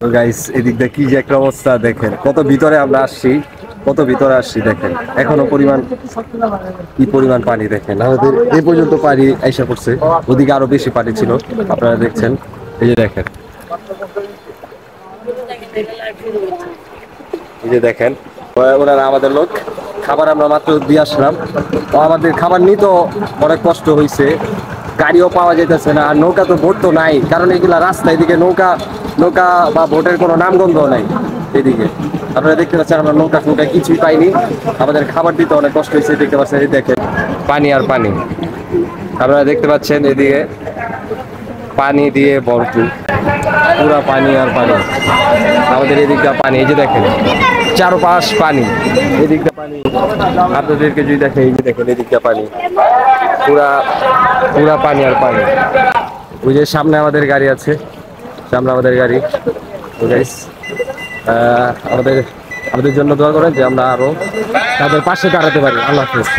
তো গাইস এদিক দিয়ে কি যে একটা অবস্থা দেখেন, কত ভিতরে আমরা আসছি, কত ভিতরে আসছি দেখেন। এখনো পরিমাণ কি পরিমাণ পানি দেখেন, আমাদের এই পর্যন্ত পানি আইসা পড়ছে, ওদিকে আরো বেশি পানি ছিল আপনারা দেখছেন। এই যে দেখেন, এই যে দেখেন ওনারা আমাদের লোক, খাবার আমরা মাত্র দিয়ে আসলাম। তো আমাদের খাবার নিতে অনেক কষ্ট হয়েছে, গাড়িও পাওয়া যাইতেছে না, আর নৌকা তো ভোট তো নাই, কারণ এগুলা রাস্তা, এদিকে নৌকা নৌকা বা ভোটের কোনো নামগন্ধ নাই এদিকে। আপনারা দেখতে পাচ্ছেন আমরা নৌকা ফৌকা কিছুই পাইনি, আমাদের খাবার দিতে অনেক কষ্ট হয়েছে। দেখতে পাচ্ছেন এই দেখেন পানি আর পানি, আপনারা দেখতে পাচ্ছেন এদিকে পানি দিয়ে ভরপুর, পুরা পানি আর পানি। আমাদের এদিকটা পানি, এই যে দেখেন চারপাশ পানি, এদিকটা পানি। আপনাদেরকে যদি দেখেন, এই যে দেখেন এদিকটা পানি, পুরা পুরা পানি আর পানি। ওই যে সামনে আমাদের গাড়ি আছে, সামনে আমাদের গাড়ি। তো গাইস আমাদের আমাদের জন্য দোয়া করেন যে আমরা আরো তাদের পাশে দাঁড়াতে পারি। আল্লাহ হাফেজ।